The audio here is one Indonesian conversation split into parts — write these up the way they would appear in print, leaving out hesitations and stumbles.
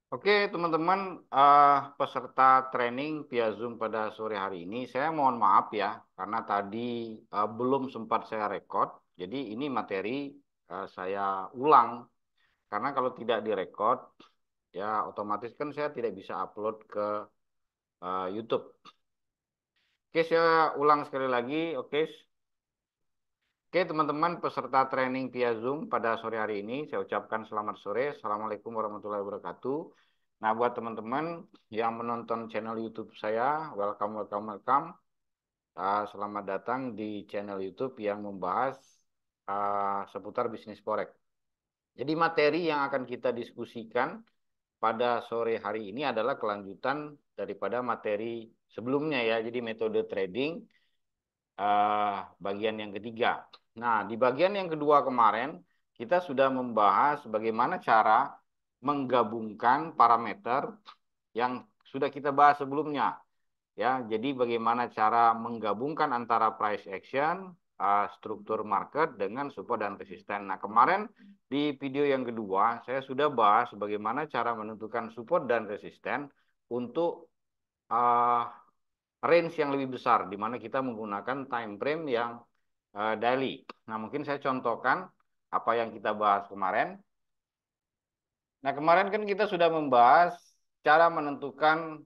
Oke, teman-teman, peserta training via Zoom pada sore hari ini, saya mohon maaf ya, karena tadi belum sempat saya record. Jadi ini materi saya ulang, karena kalau tidak direkod, ya otomatis kan saya tidak bisa upload ke YouTube. Oke, saya ulang sekali lagi. Oke, oke teman-teman peserta training via Zoom pada sore hari ini, saya ucapkan selamat sore. Assalamualaikum warahmatullahi wabarakatuh. Nah, buat teman-teman yang menonton channel YouTube saya, welcome, welcome, welcome. Selamat datang di channel YouTube yang membahas seputar bisnis forex. Jadi materi yang akan kita diskusikan pada sore hari ini adalah kelanjutan daripada materi sebelumnya ya. Jadi metode trading bagian yang ketiga. Nah, di bagian yang kedua kemarin kita sudah membahas bagaimana cara menggabungkan parameter yang sudah kita bahas sebelumnya. Ya, jadi bagaimana cara menggabungkan antara price action, struktur market dengan support dan resisten. Nah, kemarin di video yang kedua saya sudah bahas bagaimana cara menentukan support dan resisten untuk uh, range yang lebih besar, di mana kita menggunakan time frame yang daily. Nah, mungkin saya contohkan apa yang kita bahas kemarin. Nah, kemarin kan kita sudah membahas cara menentukan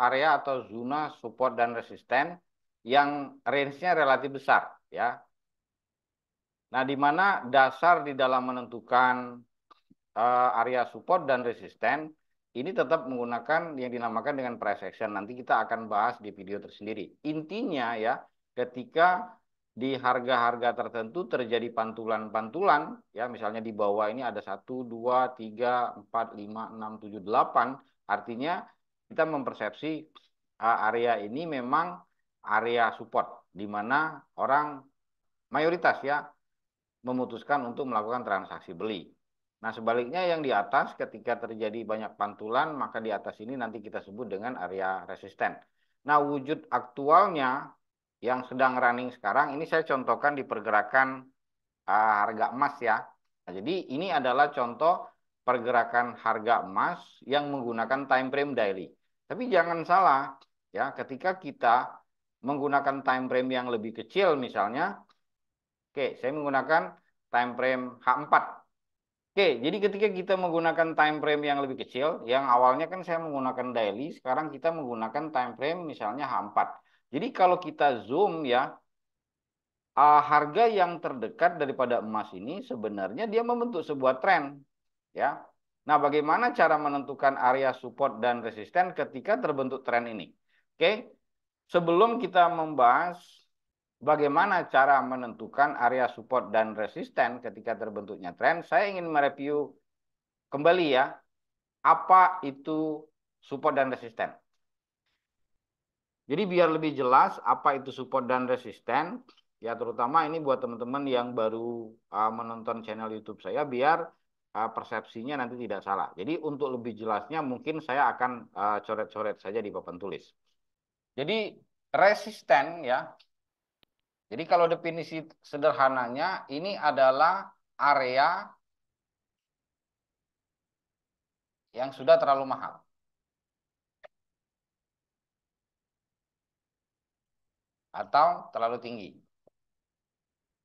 area atau zona support dan resisten yang range-nya relatif besar, ya. Nah, di mana dasar di dalam menentukan area support dan resisten ini tetap menggunakan yang dinamakan dengan price action. Nanti kita akan bahas di video tersendiri. Intinya ya, ketika di harga-harga tertentu terjadi pantulan-pantulan, ya misalnya di bawah ini ada 1, 2, 3, 4, 5, 6, 7, 8, artinya kita mempersepsi area ini memang area support, di mana orang mayoritas ya memutuskan untuk melakukan transaksi beli. Nah, sebaliknya yang di atas ketika terjadi banyak pantulan, maka di atas ini nanti kita sebut dengan area resisten. Nah, wujud aktualnya yang sedang running sekarang, ini saya contohkan di pergerakan harga emas ya. Nah, jadi ini adalah contoh pergerakan harga emas yang menggunakan time frame daily. Tapi jangan salah, ya, ketika kita menggunakan time frame yang lebih kecil misalnya, oke, saya menggunakan time frame H4. Oke, jadi ketika kita menggunakan time frame yang lebih kecil, yang awalnya kan saya menggunakan daily, sekarang kita menggunakan time frame misalnya H4. Jadi kalau kita zoom ya, harga yang terdekat daripada emas ini sebenarnya dia membentuk sebuah tren, ya. Nah, bagaimana cara menentukan area support dan resisten ketika terbentuk tren ini? Oke, sebelum kita membahas bagaimana cara menentukan area support dan resisten ketika terbentuknya tren, saya ingin mereview kembali ya, apa itu support dan resisten. Jadi biar lebih jelas apa itu support dan resisten, ya terutama ini buat teman-teman yang baru menonton channel YouTube saya, biar persepsinya nanti tidak salah. Jadi untuk lebih jelasnya mungkin saya akan coret-coret saja di papan tulis. Jadi resisten ya. Jadi kalau definisi sederhananya ini adalah area yang sudah terlalu mahal atau terlalu tinggi.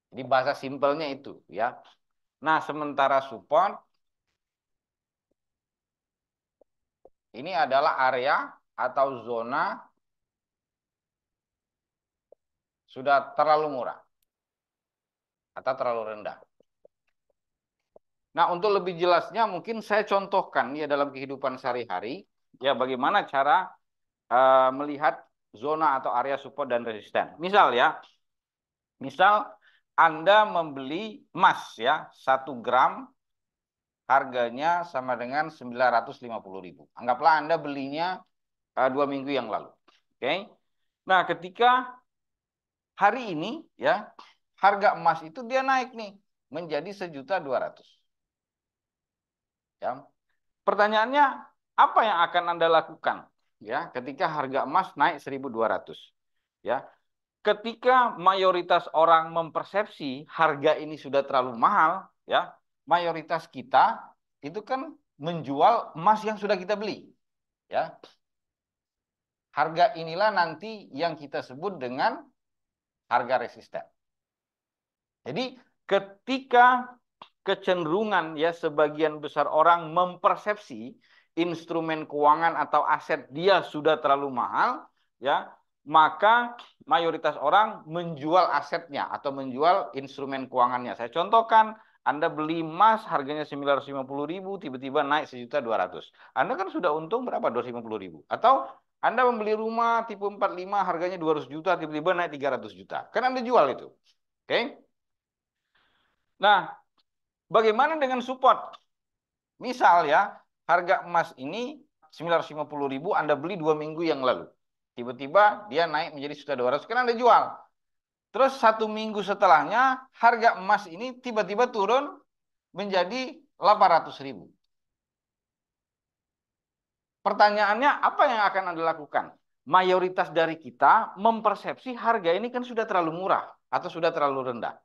Jadi bahasa simpelnya itu ya. Nah, sementara support ini adalah area atau zona sudah terlalu murah atau terlalu rendah. Nah, untuk lebih jelasnya mungkin saya contohkan ya dalam kehidupan sehari-hari ya bagaimana cara melihat zona atau area support dan resisten. Misal ya, misal Anda membeli emas ya 1 gram harganya sama dengan 950.000. Anggaplah Anda belinya 2 minggu yang lalu. Oke. Nah, ketika hari ini ya harga emas itu dia naik nih menjadi 1.200.000. Ya. Pertanyaannya, apa yang akan Anda lakukan ya ketika harga emas naik 1.200? Ya. Ketika mayoritas orang mempersepsi harga ini sudah terlalu mahal, ya, mayoritas kita itu kan menjual emas yang sudah kita beli. Ya. Harga inilah nanti yang kita sebut dengan harga resisten. Jadi ketika kecenderungan ya sebagian besar orang mempersepsi instrumen keuangan atau aset dia sudah terlalu mahal, ya, maka mayoritas orang menjual asetnya atau menjual instrumen keuangannya. Saya contohkan, Anda beli emas harganya 950.000, tiba-tiba naik 1.200.000. Anda kan sudah untung berapa? 250.000. Atau Anda membeli rumah tipe 45 harganya 200 juta, tiba-tiba naik 300 juta. Kan Anda jual itu. Oke? Nah, bagaimana dengan support? Misal ya, harga emas ini 950.000 Anda beli 2 minggu yang lalu. Tiba-tiba dia naik menjadi 1.200.000, kan Anda jual. Terus 1 minggu setelahnya, harga emas ini tiba-tiba turun menjadi 800.000. Pertanyaannya, apa yang akan Anda lakukan? Mayoritas dari kita mempersepsi harga ini kan sudah terlalu murah atau sudah terlalu rendah.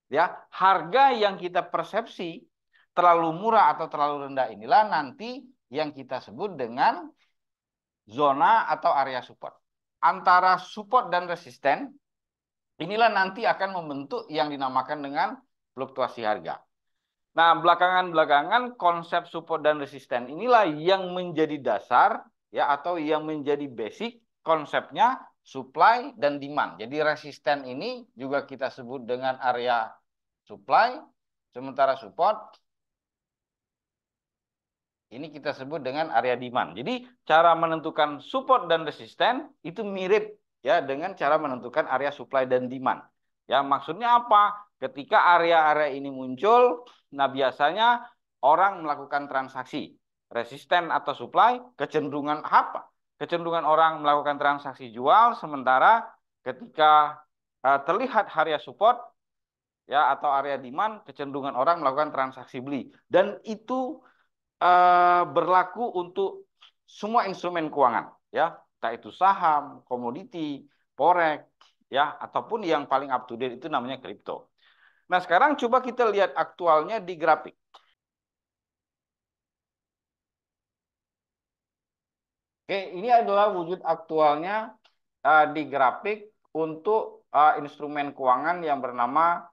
Ya, harga yang kita persepsi terlalu murah atau terlalu rendah inilah nanti yang kita sebut dengan zona atau area support. Antara support dan resisten inilah nanti akan membentuk yang dinamakan dengan fluktuasi harga. Nah, belakangan-belakangan konsep support dan resisten inilah yang menjadi dasar ya atau yang menjadi basic konsepnya supply dan demand. Jadi resisten ini juga kita sebut dengan area supply, sementara support ini kita sebut dengan area demand. Jadi cara menentukan support dan resisten itu mirip ya dengan cara menentukan area supply dan demand. Ya, maksudnya apa? Ketika area-area ini muncul, nah biasanya orang melakukan transaksi. Resisten atau supply, kecenderungan apa? Kecenderungan orang melakukan transaksi jual, sementara ketika terlihat area support ya atau area demand, kecenderungan orang melakukan transaksi beli. Dan itu berlaku untuk semua instrumen keuangan, ya, entah itu saham, komoditi, forex, ya, ataupun yang paling up to date itu namanya kripto. Nah, sekarang coba kita lihat aktualnya di grafik. Oke, ini adalah wujud aktualnya di grafik untuk instrumen keuangan yang bernama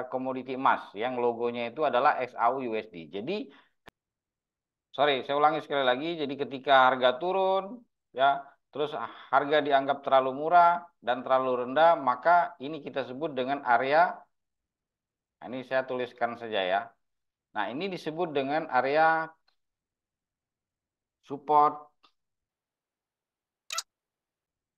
komoditi emas, yang logonya itu adalah XAU USD. Jadi sorry, saya ulangi sekali lagi. Jadi ketika harga turun, ya, terus harga dianggap terlalu murah dan terlalu rendah, maka ini kita sebut dengan area. Nah, ini saya tuliskan saja ya. Nah, ini disebut dengan area support.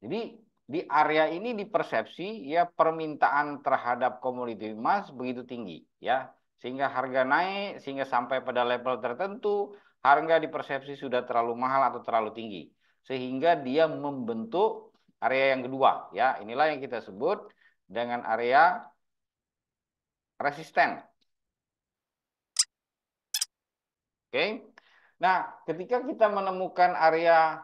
Jadi di area ini dipersepsi ya permintaan terhadap komoditi emas begitu tinggi, ya, sehingga harga naik, sehingga sampai pada level tertentu harga dipersepsi sudah terlalu mahal atau terlalu tinggi, sehingga dia membentuk area yang kedua, ya, inilah yang kita sebut dengan area resisten. Oke. Nah, ketika kita menemukan area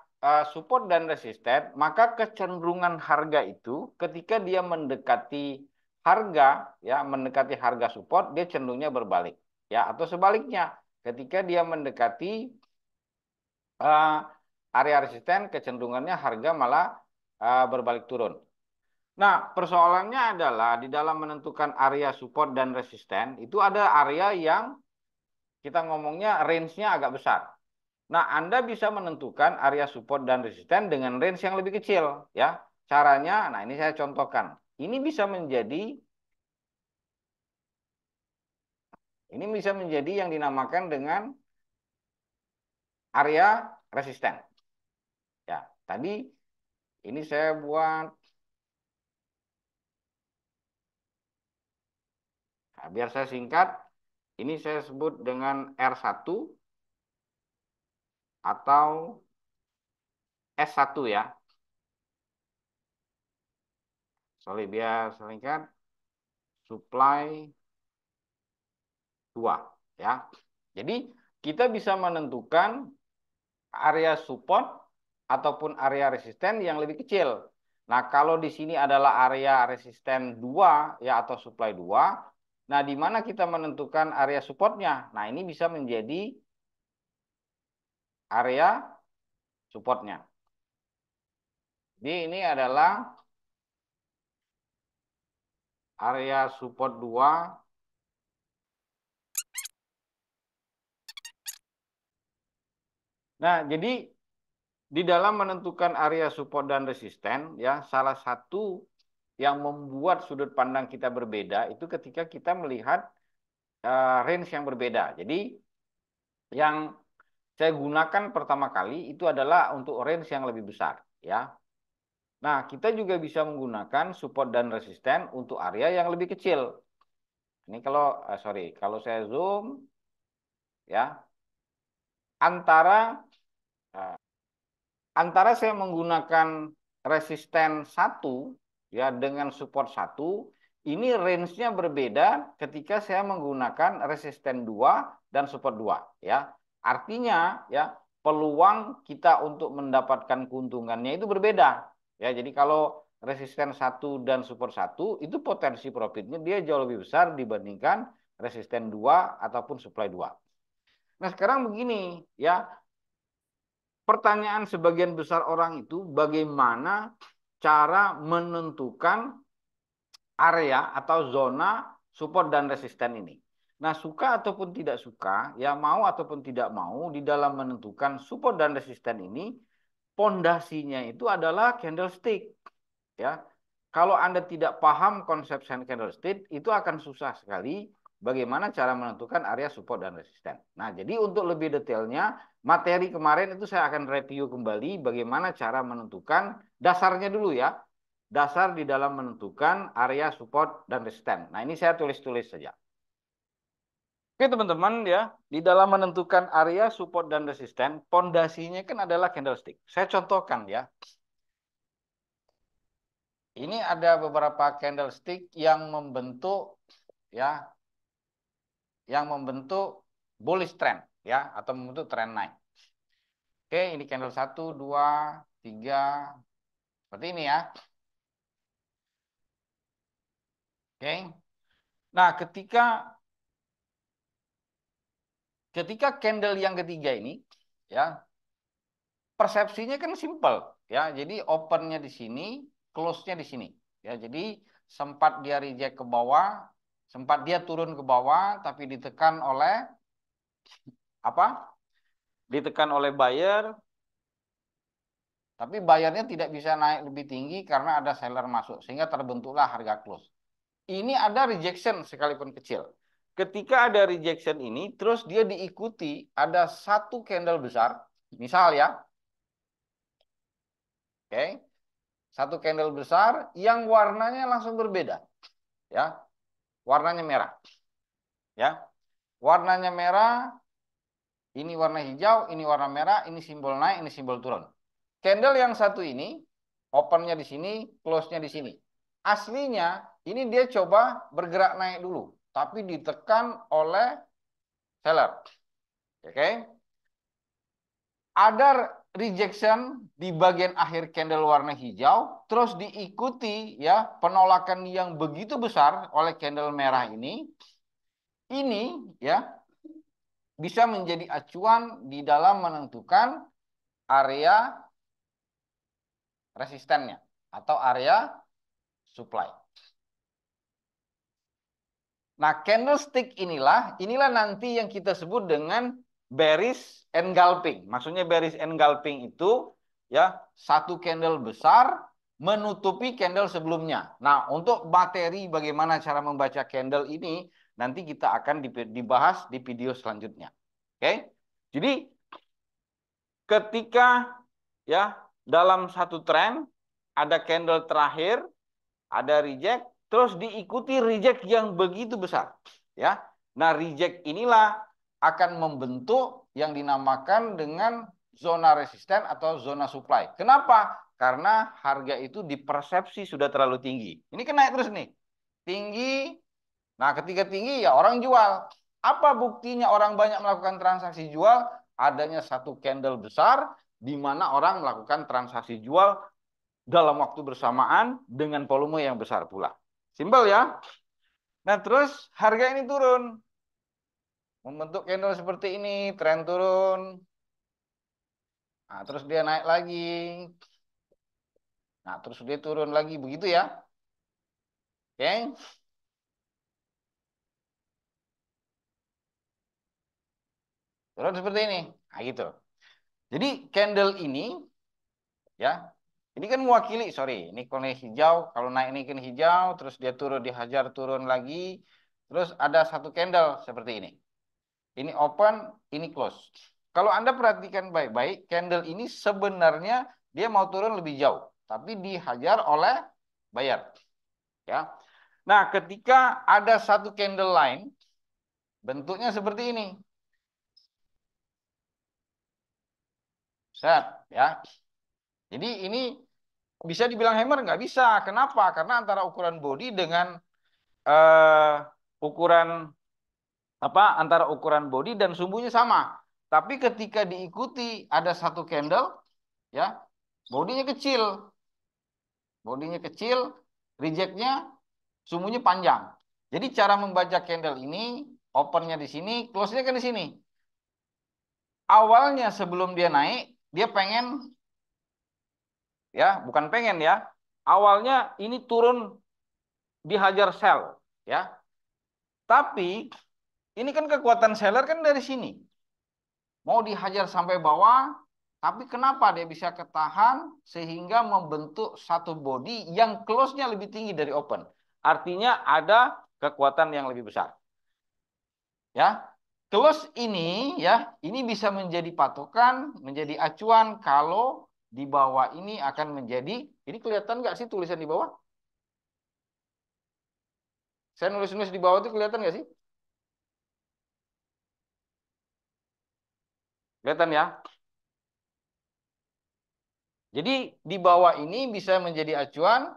support dan resisten, maka kecenderungan harga itu ketika dia mendekati harga, ya, mendekati harga support, dia cenderungnya berbalik, ya, atau sebaliknya, ketika dia mendekati uh, area resisten, kecenderungannya harga malah berbalik turun. Nah, persoalannya adalah di dalam menentukan area support dan resisten itu ada area yang kita ngomongnya range-nya agak besar. Nah, Anda bisa menentukan area support dan resisten dengan range yang lebih kecil, ya. Caranya, nah ini saya contohkan. Ini bisa menjadi yang dinamakan dengan area resisten. Ya, tadi ini saya buat, nah, biar saya singkat, ini saya sebut dengan R1 atau S1 ya. Sorry, biar singkat, supply 2 ya. Jadi kita bisa menentukan area support ataupun area resisten yang lebih kecil. Nah, kalau di sini adalah area resisten 2 ya atau supply 2. Nah, di mana kita menentukan area supportnya? Nah, ini bisa menjadi area supportnya. Jadi ini adalah area support 2. Nah, jadi di dalam menentukan area support dan resisten, ya, salah satu yang membuat sudut pandang kita berbeda itu ketika kita melihat range yang berbeda. Jadi yang saya gunakan pertama kali itu adalah untuk range yang lebih besar, ya. Nah, kita juga bisa menggunakan support dan resisten untuk area yang lebih kecil. Ini kalau sorry, kalau saya zoom, ya, antara eh, antara saya menggunakan resisten satu, ya, dengan support satu, ini range-nya berbeda ketika saya menggunakan resisten 2 dan support 2, ya. Artinya, ya, peluang kita untuk mendapatkan keuntungannya itu berbeda. Ya, jadi kalau resisten satu dan support satu itu potensi profitnya dia jauh lebih besar dibandingkan resisten 2 ataupun supply 2. Nah, sekarang begini, ya. Pertanyaan sebagian besar orang itu bagaimana cara menentukan area atau zona support dan resisten ini. Nah, suka ataupun tidak suka, ya, mau ataupun tidak mau, di dalam menentukan support dan resisten ini, pondasinya itu adalah candlestick, ya. Kalau Anda tidak paham konsep candlestick, itu akan susah sekali bagaimana cara menentukan area support dan resisten. Nah, jadi untuk lebih detailnya, materi kemarin itu saya akan review kembali bagaimana cara menentukan dasarnya dulu, ya. Dasar di dalam menentukan area support dan resisten. Nah, ini saya tulis-tulis saja. Oke, teman-teman, ya, di dalam menentukan area support dan resisten, pondasinya kan adalah candlestick. Saya contohkan, ya. Ini ada beberapa candlestick yang membentuk, ya, yang membentuk bullish trend, ya, atau membentuk trend naik. Oke, ini candle 1, 2, 3, seperti ini, ya. Oke. Nah, ketika candle yang ketiga ini, ya, persepsinya kan simple, ya. Jadi opennya di sini, close-nya di sini, ya. Jadi sempat dia reject ke bawah, sempat dia turun ke bawah, tapi ditekan oleh apa? Ditekan oleh buyer, tapi bayarnya tidak bisa naik lebih tinggi karena ada seller masuk, sehingga terbentuklah harga close. Ini ada rejection sekalipun kecil. Ketika ada rejection ini, terus dia diikuti ada satu candle besar, misal, ya, oke, satu candle besar yang warnanya langsung berbeda, ya, warnanya merah, ya, warnanya merah, ini warna hijau, ini warna merah, ini simbol naik, ini simbol turun. Candle yang satu ini, opennya di sini, close-nya di sini. Aslinya, ini dia coba bergerak naik dulu, tapi ditekan oleh seller. Oke? Ada rejection di bagian akhir candle warna hijau, terus diikuti, ya, penolakan yang begitu besar oleh candle merah ini, ya, bisa menjadi acuan di dalam menentukan area resistennya atau area supply. Nah, candlestick inilah nanti yang kita sebut dengan bearish engulfing. Maksudnya bearish engulfing itu, ya, satu candle besar menutupi candle sebelumnya. Nah, untuk materi bagaimana cara membaca candle ini nanti kita akan dibahas di video selanjutnya. Oke? Jadi ketika, ya, dalam satu tren ada candle terakhir, ada reject, terus diikuti reject yang begitu besar, ya. Nah, reject inilah akan membentuk yang dinamakan dengan zona resisten atau zona supply. Kenapa? Karena harga itu dipersepsi sudah terlalu tinggi. Ini kan naik terus nih, tinggi. Nah, ketika tinggi, ya, orang jual. Apa buktinya orang banyak melakukan transaksi jual? Adanya satu candle besar di mana orang melakukan transaksi jual dalam waktu bersamaan dengan volume yang besar pula. Simpel, ya. Nah, terus harga ini turun. Membentuk candle seperti ini, tren turun. Nah, terus dia naik lagi. Nah, terus dia turun lagi begitu ya. Oke. Turun seperti ini. Nah, gitu. Jadi candle ini ya, ini kan mewakili, sorry, ini kalau hijau, kalau naik ini kan hijau, terus dia turun, dihajar turun lagi, terus ada satu candle seperti ini. Ini open, ini close. Kalau Anda perhatikan baik-baik, candle ini sebenarnya dia mau turun lebih jauh, tapi dihajar oleh buyer. Ya. Nah, ketika ada satu candle lain, bentuknya seperti ini. Set, ya. Jadi ini bisa dibilang hammer nggak bisa. Kenapa? Karena antara ukuran body dengan eh, ukuran apa antara ukuran body dan sumbunya sama. Tapi ketika diikuti ada satu candle, ya, bodinya kecil, bodinya kecil, rejectnya sumbunya panjang. Jadi cara membaca candle ini, opennya di sini, close-nya kan di sini. Awalnya sebelum dia naik, dia pengen, ya, bukan pengen ya. Awalnya ini turun dihajar sell, ya. Tapi ini kan kekuatan seller kan dari sini. Mau dihajar sampai bawah, tapi kenapa dia bisa ketahan sehingga membentuk satu body yang close-nya lebih tinggi dari open. Artinya ada kekuatan yang lebih besar. Ya, close ini ya, ini bisa menjadi patokan, menjadi acuan kalau di bawah ini akan menjadi, ini kelihatan nggak sih tulisan di bawah? Saya nulis-nulis di bawah itu kelihatan nggak sih? Kelihatan ya? Jadi di bawah ini bisa menjadi acuan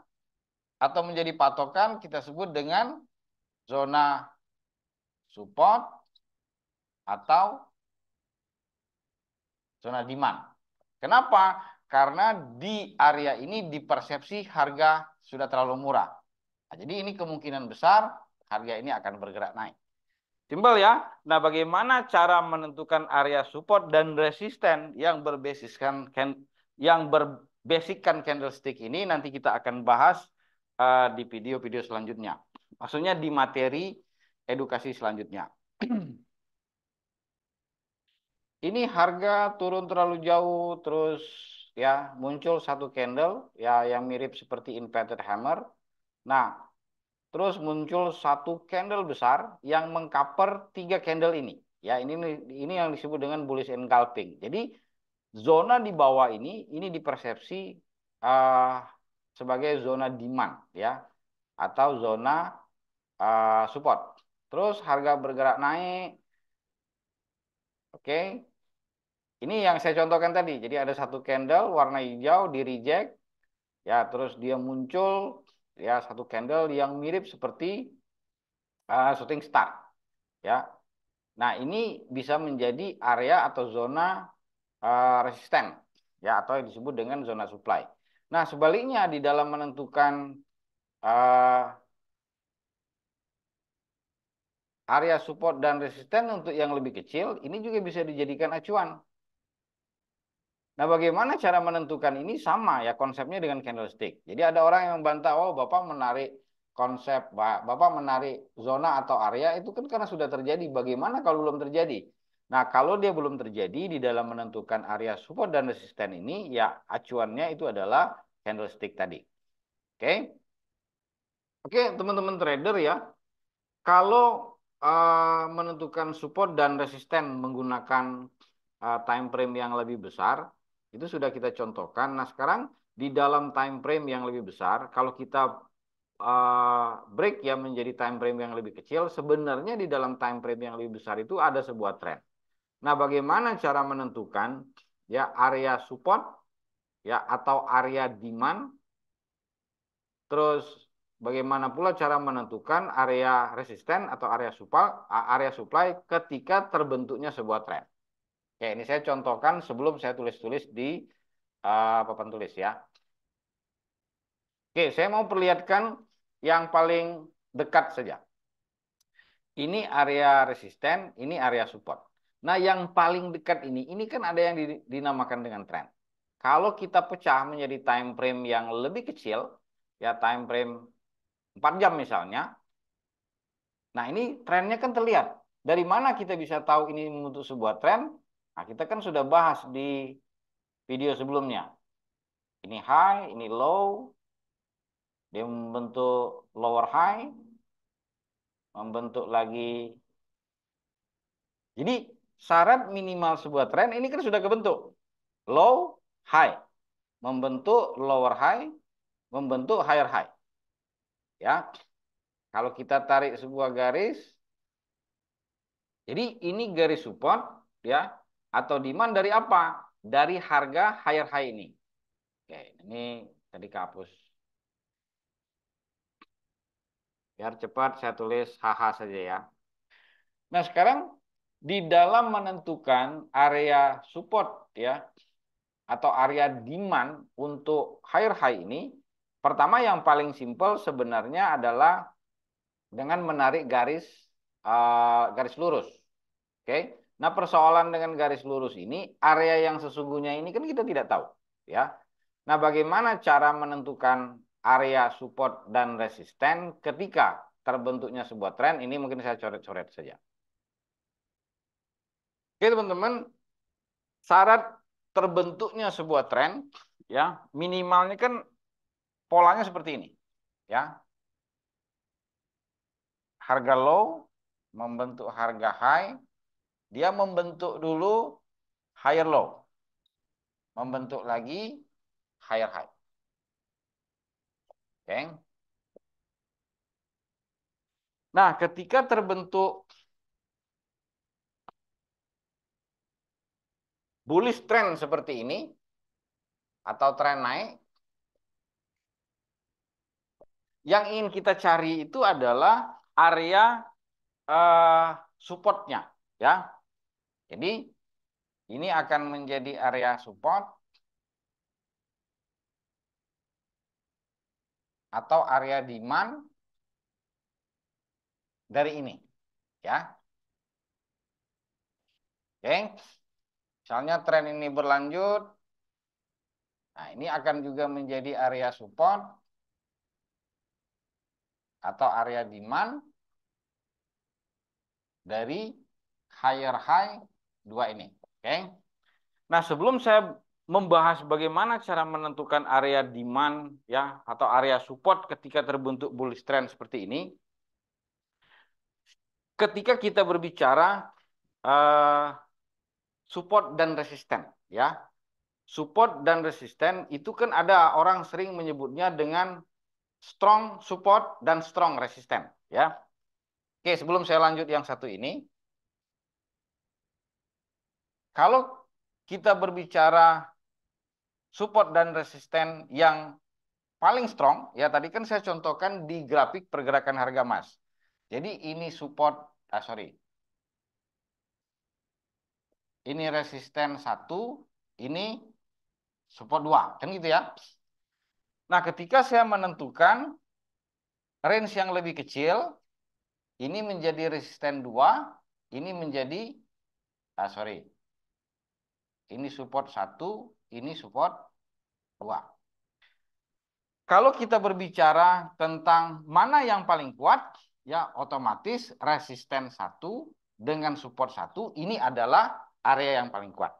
atau menjadi patokan kita sebut dengan zona support atau zona demand. Kenapa? Karena di area ini dipersepsi harga sudah terlalu murah. Nah, jadi ini kemungkinan besar harga ini akan bergerak naik. Simpel ya. Nah, bagaimana cara menentukan area support dan resisten yang berbasickan candlestick ini nanti kita akan bahas di video-video selanjutnya. Maksudnya di materi edukasi selanjutnya. Ini harga turun terlalu jauh, terus ya muncul satu candle ya yang mirip seperti inverted hammer. Nah, terus muncul satu candle besar yang mengcover tiga candle ini. Ya, ini yang disebut dengan bullish engulfing. Jadi zona di bawah ini dipersepsi uh, sebagai zona demand ya atau zona support. Terus harga bergerak naik. Oke. Ini yang saya contohkan tadi. Jadi ada satu candle warna hijau di reject, ya terus dia muncul ya satu candle yang mirip seperti shooting star, ya. Nah ini bisa menjadi area atau zona resisten, ya atau yang disebut dengan zona supply. Nah sebaliknya di dalam menentukan uh, area support dan resisten untuk yang lebih kecil, ini juga bisa dijadikan acuan. Nah, bagaimana cara menentukan ini sama ya konsepnya dengan candlestick. Jadi ada orang yang membantah, oh Bapak menarik konsep, Bapak menarik zona atau area itu kan karena sudah terjadi. Bagaimana kalau belum terjadi? Nah, kalau dia belum terjadi di dalam menentukan area support dan resisten ini, ya acuannya itu adalah candlestick tadi. Oke? Oke, teman-teman trader ya. Kalau menentukan support dan resisten menggunakan time frame yang lebih besar, itu sudah kita contohkan. Nah, sekarang di dalam time frame yang lebih besar, kalau kita break ya menjadi time frame yang lebih kecil, sebenarnya di dalam time frame yang lebih besar itu ada sebuah tren. Nah, bagaimana cara menentukan ya area support ya atau area demand, terus bagaimana pula cara menentukan area resisten atau area supply ketika terbentuknya sebuah tren. Oke, ini saya contohkan sebelum saya tulis-tulis di papan tulis ya. Oke, saya mau perlihatkan yang paling dekat saja. Ini area resisten, ini area support. Nah, yang paling dekat ini kan ada yang dinamakan dengan tren. Kalau kita pecah menjadi time frame yang lebih kecil, ya time frame 4 jam misalnya. Nah, ini trennya kan terlihat. Dari mana kita bisa tahu ini membentuk sebuah tren? Nah, kita kan sudah bahas di video sebelumnya. Ini high, ini low, dia membentuk lower high, membentuk lagi. Jadi syarat minimal sebuah tren ini kan sudah kebentuk. Low, high, membentuk lower high, membentuk higher high. Ya, kalau kita tarik sebuah garis, jadi ini garis support, ya, atau demand dari apa? Dari harga higher high ini. Oke, ini tadi kehapus. Biar cepat saya tulis HH saja ya. Nah, sekarang di dalam menentukan area support ya atau area demand untuk higher high ini, pertama yang paling simpel sebenarnya adalah dengan menarik garis lurus. Oke. Nah, persoalan dengan garis lurus ini, area yang sesungguhnya ini kan kita tidak tahu, ya. Nah, bagaimana cara menentukan area support dan resisten ketika terbentuknya sebuah tren? Ini mungkin saya coret-coret saja. Oke, teman-teman, syarat terbentuknya sebuah tren, ya, minimalnya kan polanya seperti ini, ya. Harga low membentuk harga high, dia membentuk dulu higher low, membentuk lagi higher high. Oke. Nah, ketika terbentuk bullish trend seperti ini atau tren naik, yang ingin kita cari itu adalah area supportnya, ya. Jadi ini akan menjadi area support atau area demand dari ini, ya. Oke. Misalnya tren ini berlanjut, nah ini akan juga menjadi area support atau area demand dari higher high 2 ini. Oke. Nah, sebelum saya membahas bagaimana cara menentukan area demand ya atau area support ketika terbentuk bullish trend seperti ini, ketika kita berbicara support dan resisten, ya. Support dan resisten itu kan ada orang sering menyebutnya dengan strong support dan strong resisten, ya. Oke, sebelum saya lanjut yang satu ini, kalau kita berbicara support dan resisten yang paling strong, ya tadi kan saya contohkan di grafik pergerakan harga emas. Jadi ini support, ini resisten 1, ini support 2, kan gitu ya. Nah, ketika saya menentukan range yang lebih kecil, ini menjadi resisten 2, ini menjadi, ini support 1, ini support 2. Kalau kita berbicara tentang mana yang paling kuat, ya otomatis resisten 1 dengan support 1 ini adalah area yang paling kuat.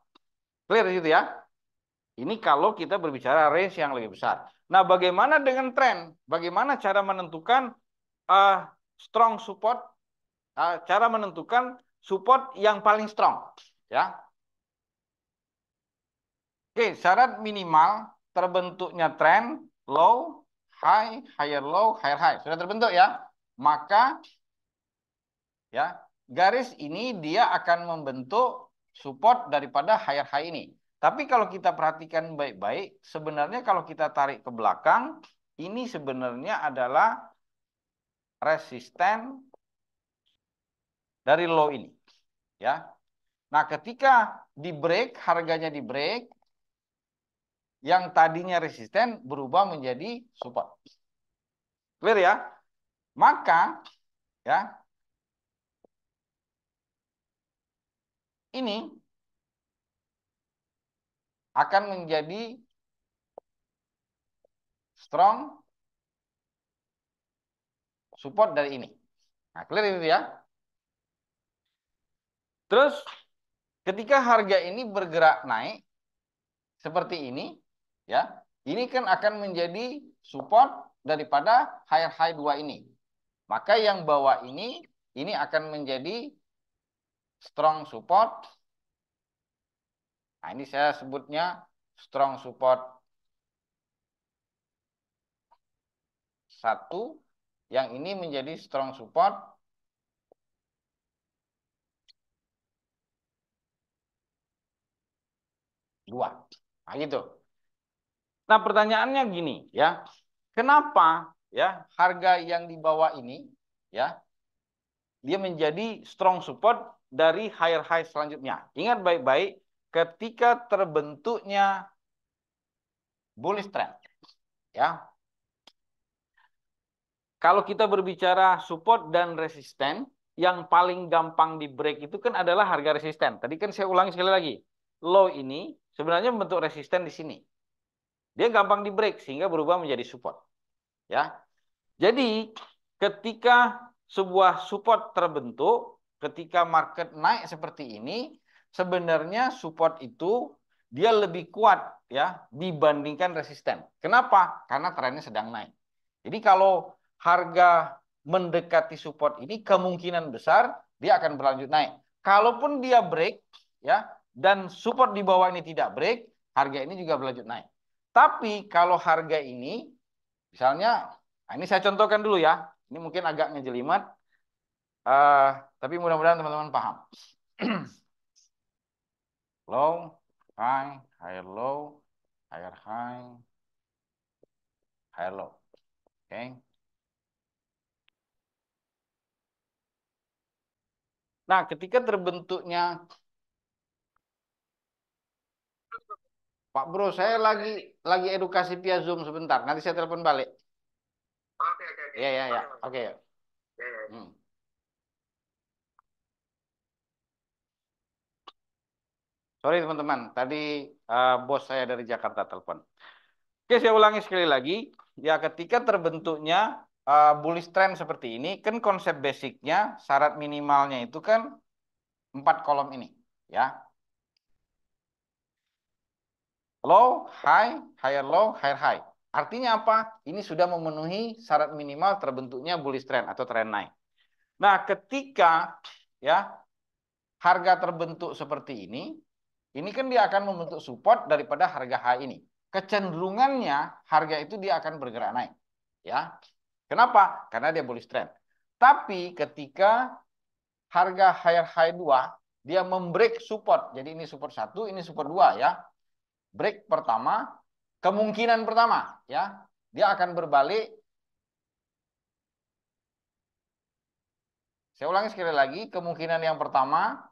Clear gitu ya? Ini kalau kita berbicara range yang lebih besar. Nah, bagaimana dengan tren? Bagaimana cara menentukan strong support? Cara menentukan support yang paling strong, ya. Oke, syarat minimal terbentuknya tren low, high, higher low, higher high. Sudah terbentuk ya. Maka ya, garis ini dia akan membentuk support daripada higher high ini. Tapi kalau kita perhatikan baik-baik, sebenarnya kalau kita tarik ke belakang, ini sebenarnya adalah resisten dari low ini, ya. Nah, ketika di break, harganya di break, yang tadinya resisten berubah menjadi support. Clear ya? Maka ya ini akan menjadi strong support dari ini. Nah, clear itu ya. Terus ketika harga ini bergerak naik seperti ini, ya, ini kan akan menjadi support daripada high 2 ini. Maka yang bawah ini akan menjadi strong support. Nah, ini saya sebutnya strong support 1, yang ini menjadi strong support 2. Nah, gitu. Nah, pertanyaannya gini ya. Kenapa ya harga yang di bawah ini ya dia menjadi strong support dari higher high selanjutnya? Ingat baik-baik ketika terbentuknya bullish trend ya. Kalau kita berbicara support dan resisten, yang paling gampang di break itu kan adalah harga resisten. Tadi kan saya ulangi sekali lagi. Low ini sebenarnya bentuk resisten di sini. Dia gampang di break sehingga berubah menjadi support. Ya. Jadi ketika sebuah support terbentuk, ketika market naik seperti ini, sebenarnya support itu dia lebih kuat ya dibandingkan resisten. Kenapa? Karena trennya sedang naik. Jadi kalau harga mendekati support ini kemungkinan besar dia akan berlanjut naik. Kalaupun dia break ya dan support di bawah ini tidak break, harga ini juga berlanjut naik. Tapi kalau harga ini misalnya, nah ini saya contohkan dulu ya. Ini mungkin agak ngejelimet, tapi mudah-mudahan teman-teman paham. Low, high, higher low, higher high, higher low. Oke. Nah, ketika terbentuknya, Pak Bro, saya lagi edukasi via Zoom sebentar. Nanti saya telepon balik. Oke, oke, oke. Iya, iya, iya. Oke. Hmm. Sorry teman-teman, tadi bos saya dari Jakarta telepon. Oke, saya ulangi sekali lagi. Ya, ketika terbentuknya bullish trend seperti ini, kan konsep basicnya, syarat minimalnya itu kan 4 kolom ini. Ya, low, high, higher low, higher high. Artinya apa? Ini sudah memenuhi syarat minimal terbentuknya bullish trend atau trend naik. Nah, ketika ya harga terbentuk seperti ini kan dia akan membentuk support daripada harga high ini. Kecenderungannya harga itu dia akan bergerak naik. Ya. Kenapa? Karena dia bullish trend. Tapi ketika harga higher high 2 dia membreak support. Jadi ini support 1, ini support 2 ya. Break pertama, kemungkinan pertama ya, dia akan berbalik. Saya ulangi sekali lagi, kemungkinan yang pertama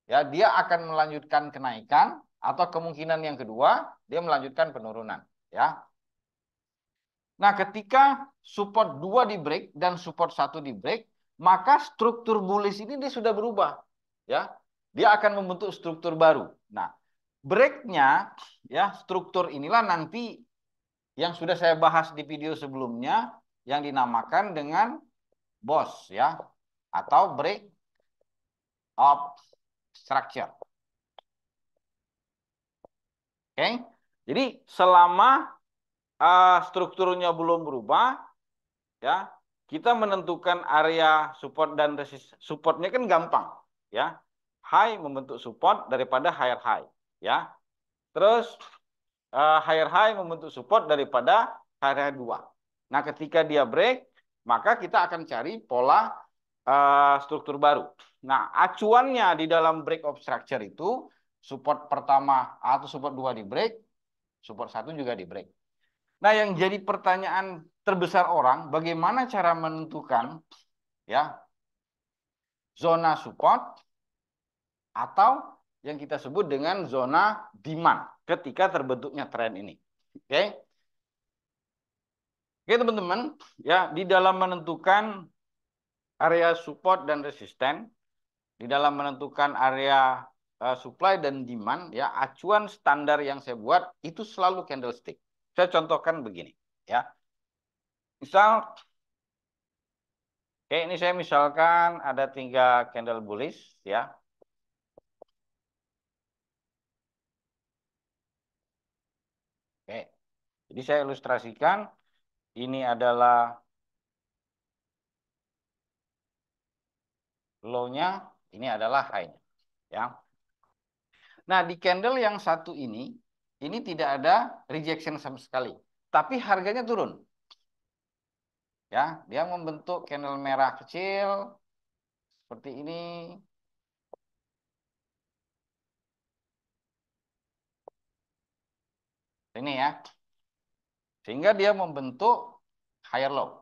ya dia akan melanjutkan kenaikan atau kemungkinan yang kedua dia melanjutkan penurunan ya. Nah, ketika support 2 di break dan support 1 di break, maka struktur bullish ini dia sudah berubah ya. Dia akan membentuk struktur baru. Nah, breaknya ya struktur inilah nanti yang sudah saya bahas di video sebelumnya yang dinamakan dengan BOS ya atau break of structure. Oke. Jadi selama strukturnya belum berubah ya, kita menentukan area support dan resist. Supportnya kan gampang ya. High membentuk support daripada higher high ya. Terus higher high membentuk support daripada higher high 2. Nah, ketika dia break, maka kita akan cari pola struktur baru. Nah, acuannya di dalam break of structure itu support pertama atau support 2 di break, support 1 juga di break. Nah, yang jadi pertanyaan terbesar orang, bagaimana cara menentukan ya zona support atau yang kita sebut dengan zona demand ketika terbentuknya tren ini. Oke. Oke, teman-teman, ya di dalam menentukan area support dan resisten, di dalam menentukan area supply dan demand ya, acuan standar yang saya buat itu selalu candlestick. Saya contohkan begini ya. Misal, oke, ini saya misalkan ada 3 candle bullish ya. Oke, jadi saya ilustrasikan ini adalah low-nya, ini adalah high-nya ya. Nah, di candle yang satu ini tidak ada rejection sama sekali, tapi harganya turun. Ya, dia membentuk candle merah kecil seperti ini. Ini ya. Sehingga dia membentuk higher low.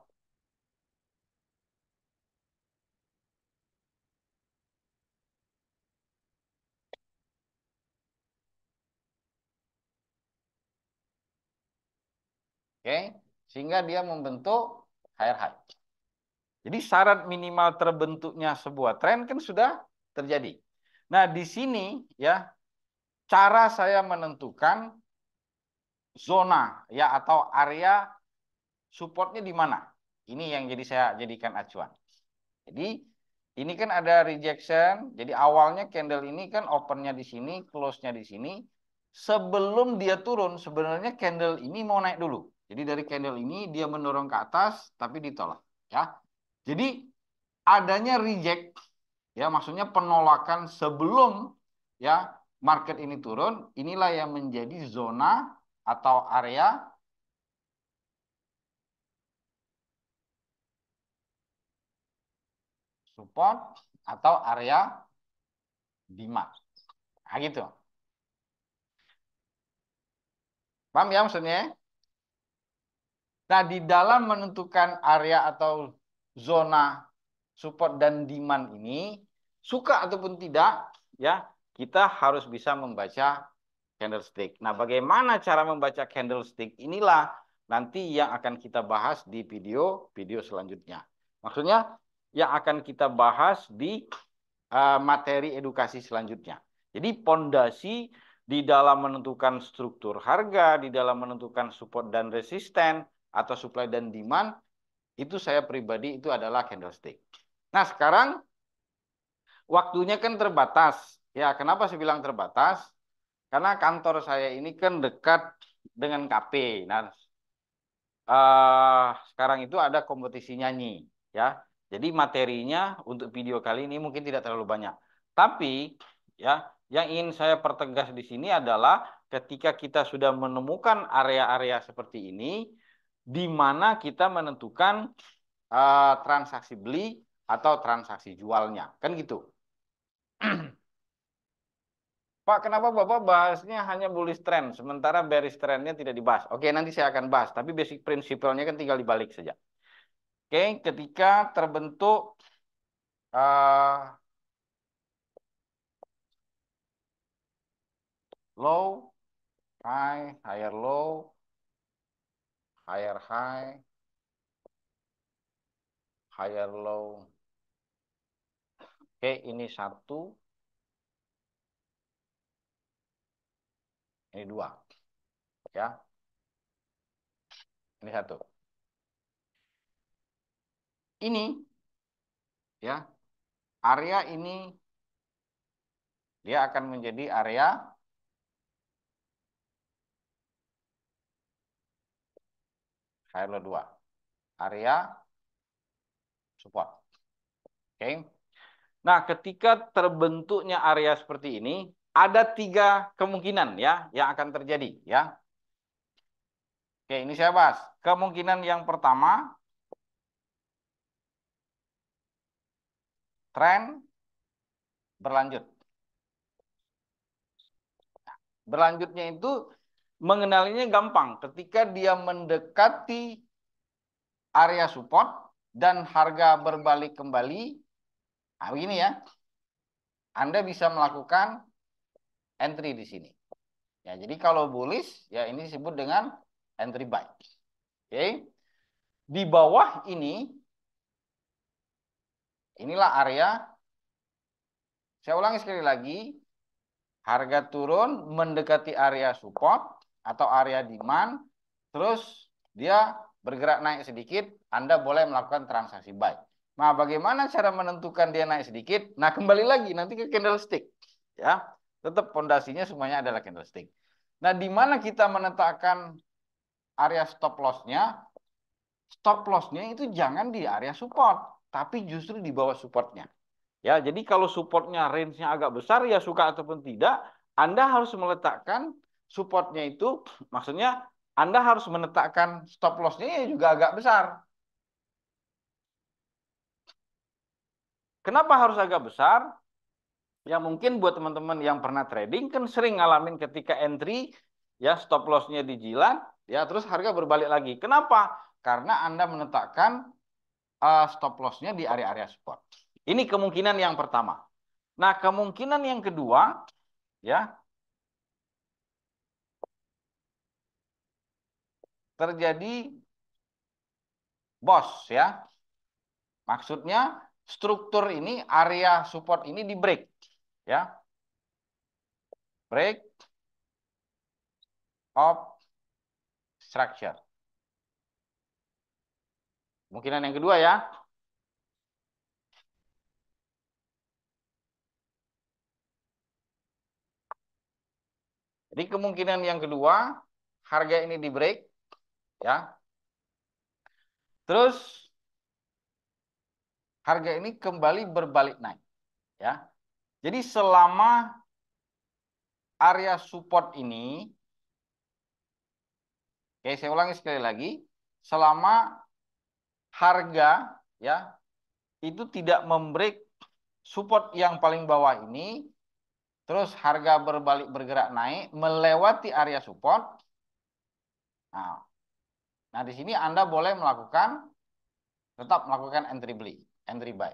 Oke, sehingga dia membentuk higher high. Jadi syarat minimal terbentuknya sebuah tren kan sudah terjadi. Nah, di sini ya cara saya menentukan zona ya atau area supportnya di mana. Ini yang jadi saya jadikan acuan. Jadi ini kan ada rejection. Jadi awalnya candle ini kan opennya di sini, close-nya di sini. Sebelum dia turun, sebenarnya candle ini mau naik dulu. Jadi dari candle ini dia mendorong ke atas, tapi ditolak. Ya. Jadi adanya reject, ya maksudnya penolakan sebelum ya market ini turun, inilah yang menjadi zona atau area support atau area demand. Nah, gitu. Paham ya maksudnya? Nah, di dalam menentukan area atau zona support dan demand ini, suka ataupun tidak, ya, kita harus bisa membaca candlestick. Nah, bagaimana cara membaca candlestick inilah nanti yang akan kita bahas di video selanjutnya. Maksudnya yang akan kita bahas di materi edukasi selanjutnya. Jadi pondasi di dalam menentukan struktur harga, di dalam menentukan support dan resisten, atau supply dan demand, itu saya pribadi itu adalah candlestick. Nah sekarang waktunya kan terbatas. Ya kenapa saya bilang terbatas? Karena kantor saya ini kan dekat dengan KP. Nah sekarang itu ada kompetisi nyanyi. Ya, jadi materinya untuk video kali ini mungkin tidak terlalu banyak. Tapi ya, yang ingin saya pertegas di sini adalah ketika kita sudah menemukan area-area seperti ini, di mana kita menentukan transaksi beli atau transaksi jualnya, kan gitu. Pak, kenapa Bapak bahasnya hanya bullish trend, sementara bearish trendnya tidak dibahas? Oke, nanti saya akan bahas, tapi basic prinsipalnya kan tinggal dibalik saja. Oke, ketika terbentuk uh, low, high, higher low, higher high, higher low. Oke, ini 1, ini 2. Ya, ini 1. Ini, ya, area ini dia akan menjadi area higher low 2. Area support. Oke. Nah, ketika terbentuknya area seperti ini, ada 3 kemungkinan ya yang akan terjadi ya. Oke, ini saya bahas. Kemungkinan yang pertama, tren berlanjut. Berlanjutnya itu mengenalinya gampang. Ketika dia mendekati area support dan harga berbalik kembali, nah begini ya, Anda bisa melakukan entry di sini. Ya, jadi kalau bullish, ya ini disebut dengan entry buy. Oke. Di bawah ini, inilah area. Saya ulangi sekali lagi. Harga turun mendekati area support atau area demand, terus dia bergerak naik sedikit, Anda boleh melakukan transaksi buy. Nah, bagaimana cara menentukan dia naik sedikit? Nah, kembali lagi nanti ke candlestick. Ya, tetap fondasinya semuanya adalah candlestick. Nah, di mana kita menetapkan area stop loss-nya? Stop loss-nya itu jangan di area support, tapi justru di bawah supportnya. Ya, jadi kalau supportnya range-nya agak besar, ya suka ataupun tidak, Anda harus meletakkan supportnya itu, maksudnya Anda harus menetapkan stop loss-nya ya juga agak besar. Kenapa harus agak besar? Ya mungkin buat teman-teman yang pernah trading kan sering ngalamin ketika entry, ya stop loss-nya dijilat, ya terus harga berbalik lagi. Kenapa? Karena Anda menetapkan stop loss-nya di area-area support. Ini kemungkinan yang pertama. Nah, kemungkinan yang kedua, ya, terjadi boss ya. Maksudnya struktur ini, area support ini di break ya. Break of structure. Kemungkinan yang kedua ya. Jadi kemungkinan yang kedua, harga ini di break ya. Terus harga ini kembali berbalik naik ya. Jadi selama area support ini, oke saya ulangi sekali lagi, selama harga ya itu tidak membreak support yang paling bawah ini, terus harga berbalik bergerak naik melewati area support. Nah, di sini Anda boleh tetap melakukan entry beli, entry buy.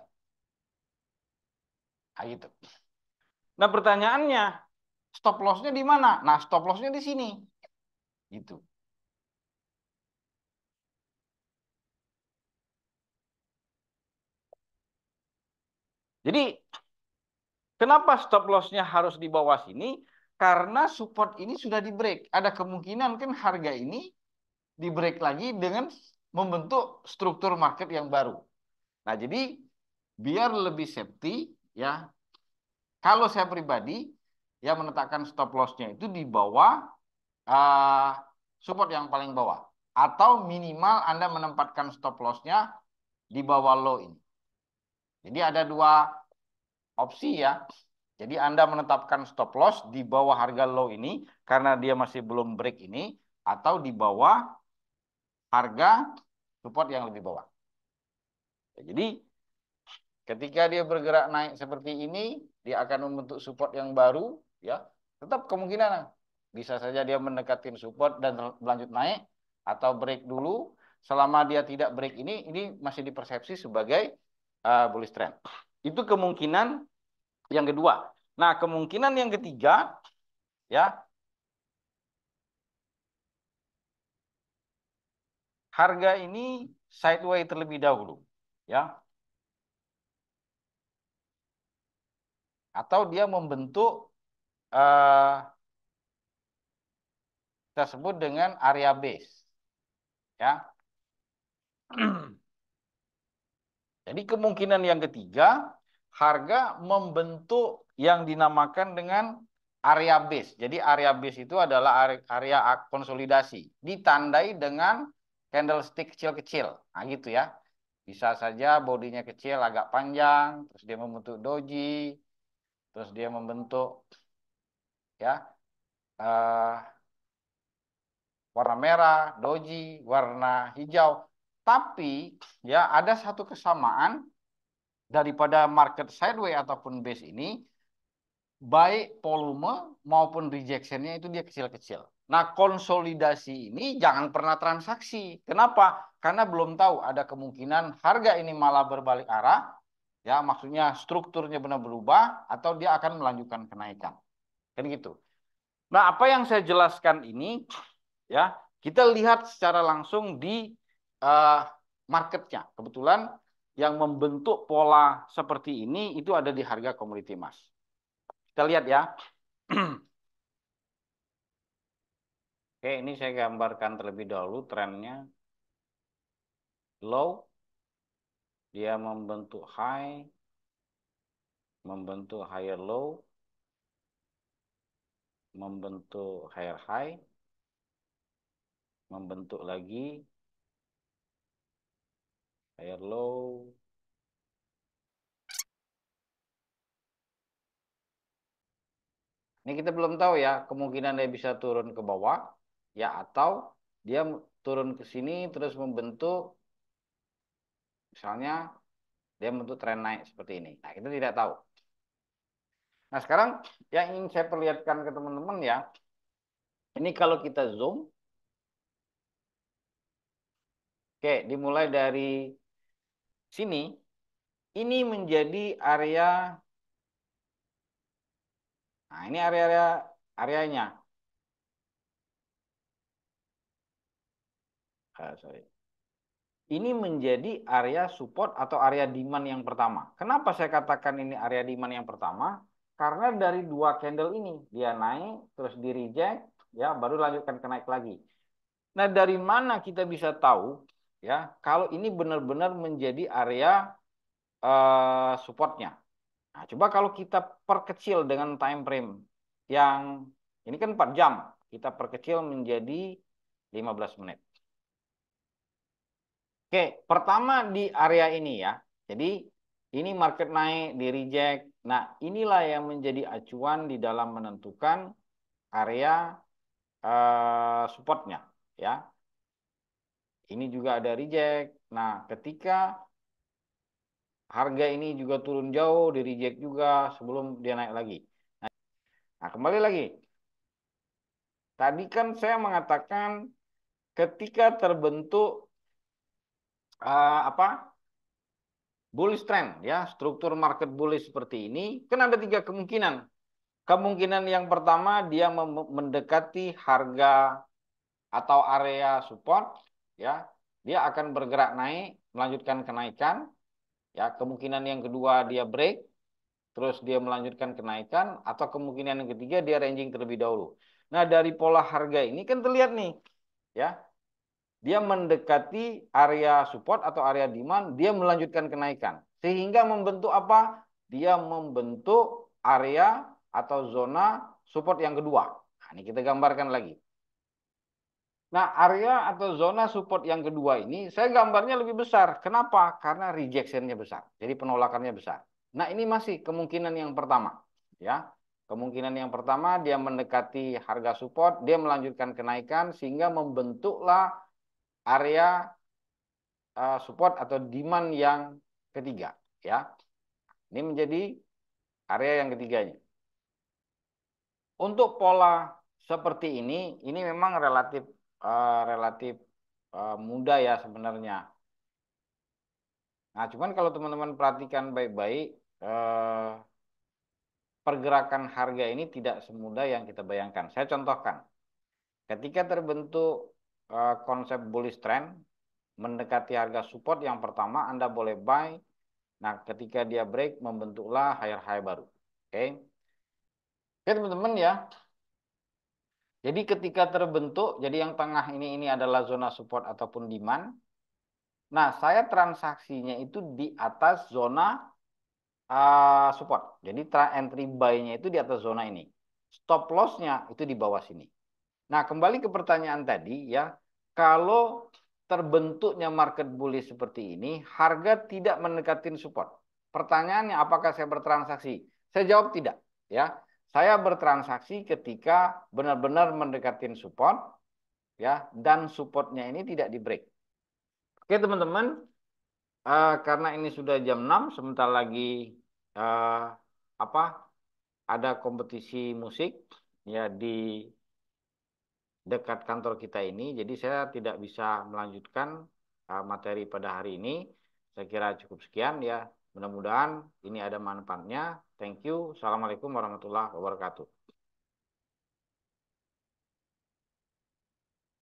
Nah, gitu. Nah, pertanyaannya, stop loss-nya di mana? Nah, stop loss-nya di sini. Gitu. Jadi, kenapa stop loss-nya harus di bawah sini? Karena support ini sudah di break. Ada kemungkinan kan harga ini di break lagi dengan membentuk struktur market yang baru. Nah, jadi biar lebih safety ya, kalau saya pribadi ya menetapkan stop loss-nya itu di bawah uh, support yang paling bawah. Atau minimal Anda menempatkan stop loss-nya di bawah low ini. Jadi ada dua opsi ya. Jadi Anda menetapkan stop loss di bawah harga low ini karena dia masih belum break ini, atau di bawah harga support yang lebih bawah. Jadi ketika dia bergerak naik seperti ini, dia akan membentuk support yang baru, ya. Tetap kemungkinan bisa saja dia mendekatin support dan berlanjut naik atau break dulu. Selama dia tidak break ini masih dipersepsi sebagai bullish trend. Itu kemungkinan yang kedua. Nah, kemungkinan yang ketiga, ya, harga ini sideways terlebih dahulu, ya, atau dia membentuk kita sebut dengan area base, ya. Jadi kemungkinan yang ketiga, harga membentuk yang dinamakan dengan area base. Jadi area base itu adalah area konsolidasi, ditandai dengan candlestick kecil-kecil. Nah, gitu ya. Bisa saja bodinya kecil, agak panjang, terus dia membentuk doji, terus dia membentuk ya warna merah, doji, warna hijau. Tapi ya ada satu kesamaan daripada market sideways ataupun base ini, baik volume maupun rejectionnya itu dia kecil-kecil. Nah, konsolidasi ini jangan pernah transaksi. Kenapa? Karena belum tahu ada kemungkinan harga ini malah berbalik arah, ya maksudnya strukturnya benar berubah atau dia akan melanjutkan kenaikan. Kan gitu. Nah, apa yang saya jelaskan ini, ya kita lihat secara langsung di uh, marketnya. Kebetulan yang membentuk pola seperti ini itu ada di harga komoditi emas. Kita lihat ya. Oke, ini saya gambarkan terlebih dahulu trennya. Low, dia membentuk higher low, membentuk higher high, membentuk lagi higher low. Ini kita belum tahu ya, kemungkinan dia bisa turun ke bawah, ya atau dia turun ke sini terus membentuk, misalnya dia membentuk tren naik seperti ini. Nah, kita tidak tahu. Nah, sekarang yang ingin saya perlihatkan ke teman-teman ya, ini kalau kita zoom, oke, dimulai dari sini, ini menjadi area, nah ini areanya. Sorry. Ini menjadi area support atau area demand yang pertama. Kenapa saya katakan ini area demand yang pertama? Karena dari dua candle ini, dia naik, terus di reject, ya baru lanjutkan ke naik lagi. Nah, dari mana kita bisa tahu ya kalau ini benar-benar menjadi area supportnya? Nah, coba kalau kita perkecil dengan time frame yang ini kan 4 jam, kita perkecil menjadi 15 menit. Oke, pertama di area ini ya. Jadi ini market naik, di reject. Nah, inilah yang menjadi acuan di dalam menentukan area supportnya ya. Ini juga ada reject. Nah, ketika harga ini juga turun jauh, di reject juga sebelum dia naik lagi. Nah, kembali lagi. Tadi kan saya mengatakan ketika terbentuk apa bullish trend ya, struktur market bullish seperti ini, kan ada tiga kemungkinan. Kemungkinan yang pertama dia mendekati harga atau area support ya, dia akan bergerak naik, melanjutkan kenaikan ya. Kemungkinan yang kedua dia break, terus dia melanjutkan kenaikan, atau kemungkinan yang ketiga dia ranging terlebih dahulu. Nah, dari pola harga ini kan terlihat nih ya, dia mendekati area support atau area demand, dia melanjutkan kenaikan. Sehingga membentuk apa? Dia membentuk area atau zona support yang kedua. Nah, ini kita gambarkan lagi. Nah, area atau zona support yang kedua ini, saya gambarnya lebih besar. Kenapa? Karena rejectionnya besar. Jadi penolakannya besar. Nah, ini masih kemungkinan yang pertama. Ya, kemungkinan yang pertama, dia mendekati harga support, dia melanjutkan kenaikan, sehingga membentuklah area support atau demand yang ketiga ya. Ini menjadi area yang ketiganya. Untuk pola seperti ini memang relatif mudah ya sebenarnya. Nah, cuman kalau teman-teman perhatikan baik-baik, pergerakan harga ini tidak semudah yang kita bayangkan. Saya contohkan, ketika terbentuk konsep bullish trend mendekati harga support yang pertama, Anda boleh buy. Nah, ketika dia break, membentuklah higher high baru. Oke. Oke, teman-teman ya. Jadi ketika terbentuk, jadi yang tengah ini adalah zona support ataupun demand. Nah, saya transaksinya itu di atas zona support. Jadi entry buy-nya itu di atas zona ini. Stop loss-nya itu di bawah sini. Nah, kembali ke pertanyaan tadi ya. Kalau terbentuknya market bullish seperti ini, harga tidak mendekatin support. Pertanyaannya, apakah saya bertransaksi? Saya jawab tidak. Ya, saya bertransaksi ketika benar-benar mendekatin support, ya, dan supportnya ini tidak di break. Oke, teman-teman, karena ini sudah jam 6, sebentar lagi uh, apa? Ada kompetisi musik ya di dekat kantor kita ini. Jadi saya tidak bisa melanjutkan materi pada hari ini. Saya kira cukup sekian ya. Mudah-mudahan ini ada manfaatnya. Thank you. Assalamualaikum warahmatullahi wabarakatuh.